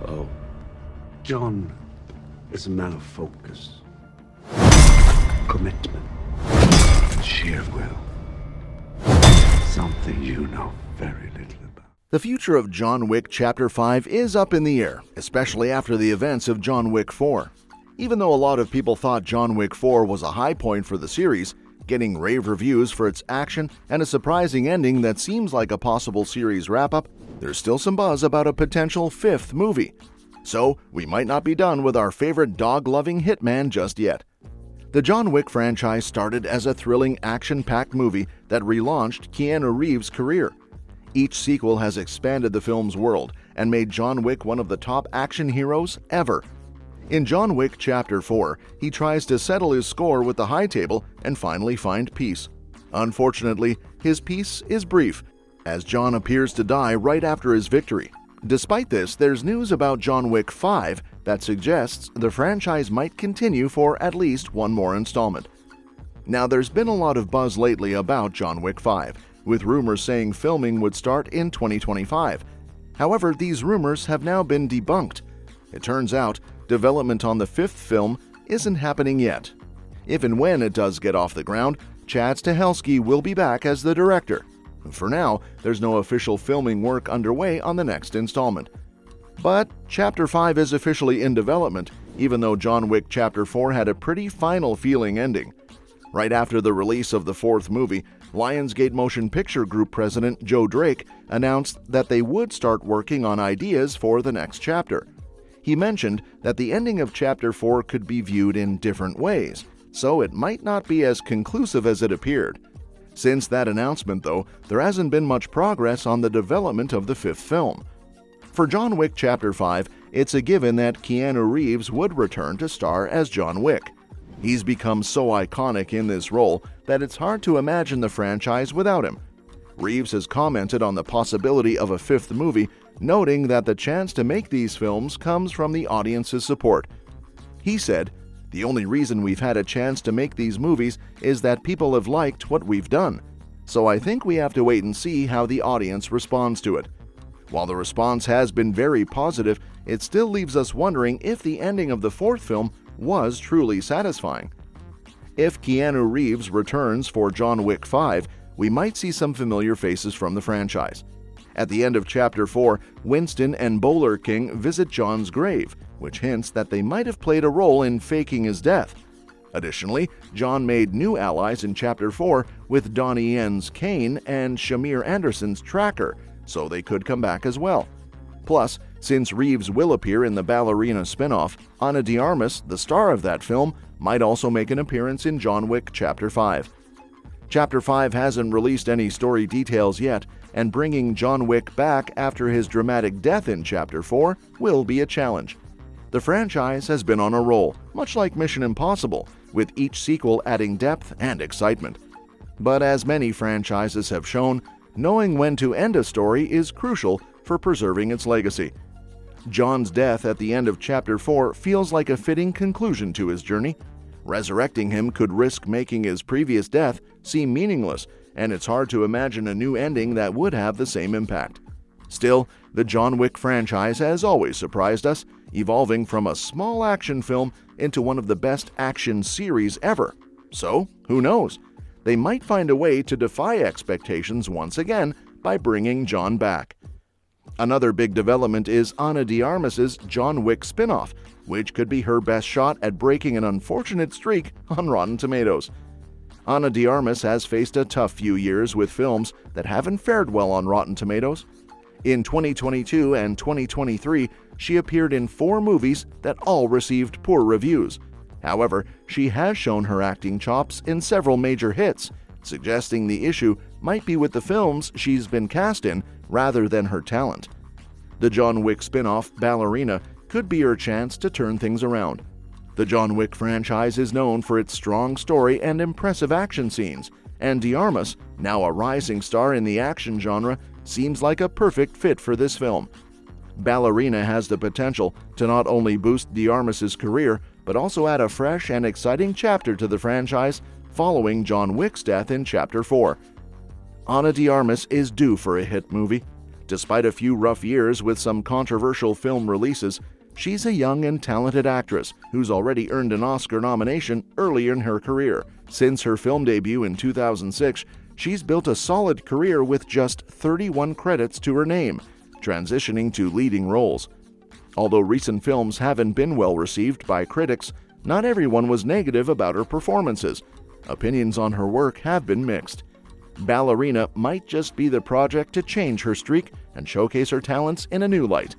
Oh, John is a man of focus, commitment, sheer will. Something you know very little about. The future of John Wick Chapter 5 is up in the air, especially after the events of John Wick 4. Even though a lot of people thought John Wick 4 was a high point for the series, getting rave reviews for its action and a surprising ending that seems like a possible series wrap-up, there's still some buzz about a potential fifth movie. So, we might not be done with our favorite dog-loving hitman just yet. The John Wick franchise started as a thrilling action-packed movie that relaunched Keanu Reeves' career. Each sequel has expanded the film's world and made John Wick one of the top action heroes ever. In John Wick Chapter 4, he tries to settle his score with the High Table and finally find peace. Unfortunately, his peace is brief, as John appears to die right after his victory. Despite this, there's news about John Wick 5 that suggests the franchise might continue for at least one more installment. Now, there's been a lot of buzz lately about John Wick 5, with rumors saying filming would start in 2025. However, these rumors have now been debunked. It turns out, development on the fifth film isn't happening yet. If and when it does get off the ground, Chad Stahelski will be back as the director. For now, there's no official filming work underway on the next installment. But Chapter 5 is officially in development, even though John Wick Chapter 4 had a pretty final-feeling ending. Right after the release of the fourth movie, Lionsgate Motion Picture Group president Joe Drake announced that they would start working on ideas for the next chapter. He mentioned that the ending of Chapter 4 could be viewed in different ways, so it might not be as conclusive as it appeared. Since that announcement, though, there hasn't been much progress on the development of the fifth film. For John Wick Chapter 5, it's a given that Keanu Reeves would return to star as John Wick. He's become so iconic in this role that it's hard to imagine the franchise without him. Reeves has commented on the possibility of a fifth movie, noting that the chance to make these films comes from the audience's support. He said, "The only reason we've had a chance to make these movies is that people have liked what we've done. So I think we have to wait and see how the audience responds to it." While the response has been very positive, it still leaves us wondering if the ending of the fourth film was truly satisfying. If Keanu Reeves returns for John Wick 5, we might see some familiar faces from the franchise. At the end of Chapter 4, Winston and Bowler King visit John's grave, which hints that they might have played a role in faking his death. Additionally, John made new allies in Chapter 4 with Donnie Yen's Kane and Shamir Anderson's Tracker, so they could come back as well. Plus, since Reeves will appear in the Ballerina spin-off, Ana de Armas, the star of that film, might also make an appearance in John Wick Chapter 5. Chapter 5 hasn't released any story details yet, and bringing John Wick back after his dramatic death in Chapter 4 will be a challenge. The franchise has been on a roll, much like Mission Impossible, with each sequel adding depth and excitement. But as many franchises have shown, knowing when to end a story is crucial for preserving its legacy. John's death at the end of Chapter 4 feels like a fitting conclusion to his journey. Resurrecting him could risk making his previous death seem meaningless, and it's hard to imagine a new ending that would have the same impact. Still, the John Wick franchise has always surprised us, evolving from a small action film into one of the best action series ever. So, who knows? They might find a way to defy expectations once again by bringing John back. Another big development is Ana de Armas's John Wick spin-off, which could be her best shot at breaking an unfortunate streak on Rotten Tomatoes. Ana de Armas has faced a tough few years with films that haven't fared well on Rotten Tomatoes. In 2022 and 2023, she appeared in 4 movies that all received poor reviews. However, she has shown her acting chops in several major hits, suggesting the issue might be with the films she's been cast in rather than her talent. The John Wick spin-off, Ballerina, could be her chance to turn things around. The John Wick franchise is known for its strong story and impressive action scenes, and de Armas, now a rising star in the action genre, seems like a perfect fit for this film. Ballerina has the potential to not only boost de Armas's career, but also add a fresh and exciting chapter to the franchise following John Wick's death in Chapter 4. Ana de Armas is due for a hit movie. Despite a few rough years with some controversial film releases, she's a young and talented actress who's already earned an Oscar nomination early in her career. Since her film debut in 2006, she's built a solid career with just 31 credits to her name, transitioning to leading roles. Although recent films haven't been well received by critics, not everyone was negative about her performances. Opinions on her work have been mixed. Ballerina might just be the project to change her streak and showcase her talents in a new light.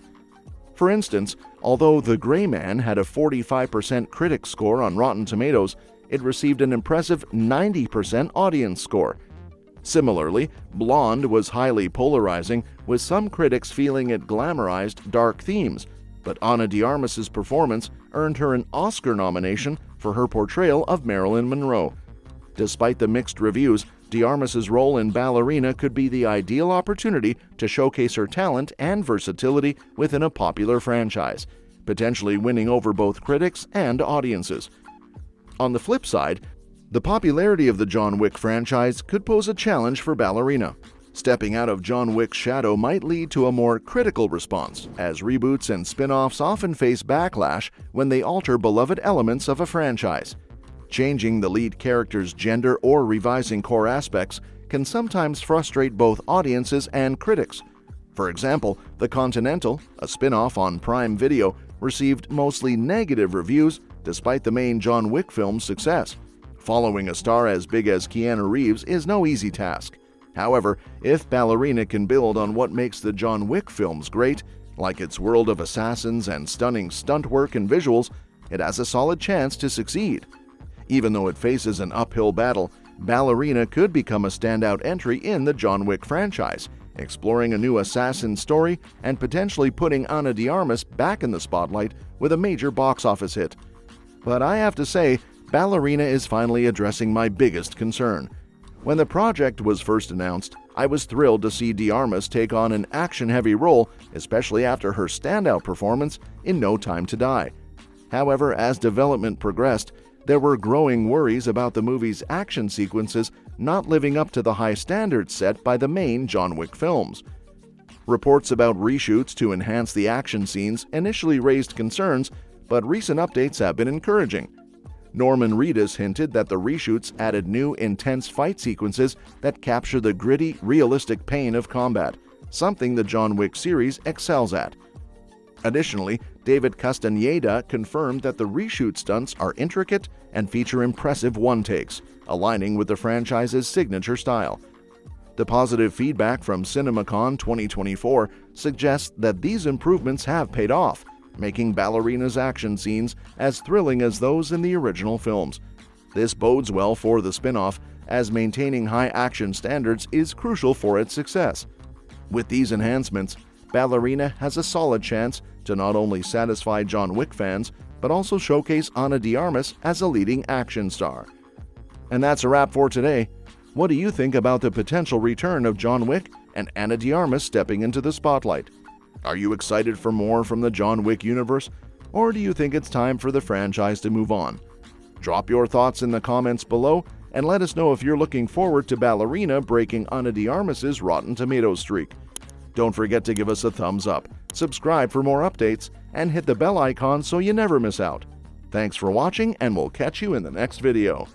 For instance, although The Gray Man had a 45% critic score on Rotten Tomatoes, it received an impressive 90% audience score. Similarly, Blonde was highly polarizing, with some critics feeling it glamorized dark themes, but Ana de Armas's performance earned her an Oscar nomination for her portrayal of Marilyn Monroe. Despite the mixed reviews, de Armas's role in Ballerina could be the ideal opportunity to showcase her talent and versatility within a popular franchise, potentially winning over both critics and audiences. On the flip side, the popularity of the John Wick franchise could pose a challenge for Ballerina. Stepping out of John Wick's shadow might lead to a more critical response, as reboots and spin-offs often face backlash when they alter beloved elements of a franchise. Changing the lead character's gender or revising core aspects can sometimes frustrate both audiences and critics. For example, The Continental, a spin-off on Prime Video, received mostly negative reviews despite the main John Wick film's success. Following a star as big as Keanu Reeves is no easy task. However, if Ballerina can build on what makes the John Wick films great, like its world of assassins and stunning stunt work and visuals, it has a solid chance to succeed. Even though it faces an uphill battle, Ballerina could become a standout entry in the John Wick franchise, exploring a new assassin story and potentially putting Ana de Armas back in the spotlight with a major box office hit. But I have to say, Ballerina is finally addressing my biggest concern. When the project was first announced, I was thrilled to see de Armas take on an action-heavy role, especially after her standout performance in No Time to Die. However, as development progressed, there were growing worries about the movie's action sequences not living up to the high standards set by the main John Wick films. Reports about reshoots to enhance the action scenes initially raised concerns, but recent updates have been encouraging. Norman Reedus hinted that the reshoots added new, intense fight sequences that capture the gritty, realistic pain of combat, something the John Wick series excels at. Additionally, David Castaneda confirmed that the reshoot stunts are intricate and feature impressive one-takes, aligning with the franchise's signature style. The positive feedback from CinemaCon 2024 suggests that these improvements have paid off, making Ballerina's action scenes as thrilling as those in the original films. This bodes well for the spin-off, as maintaining high action standards is crucial for its success. With these enhancements, Ballerina has a solid chance to not only satisfy John Wick fans, but also showcase Ana de Armas as a leading action star. And that's a wrap for today. What do you think about the potential return of John Wick and Ana de Armas stepping into the spotlight? Are you excited for more from the John Wick universe, or do you think it's time for the franchise to move on? Drop your thoughts in the comments below and let us know if you're looking forward to Ballerina breaking Ana de Armas's Rotten Tomatoes streak. Don't forget to give us a thumbs up, subscribe for more updates, and hit the bell icon so you never miss out. Thanks for watching, and we'll catch you in the next video.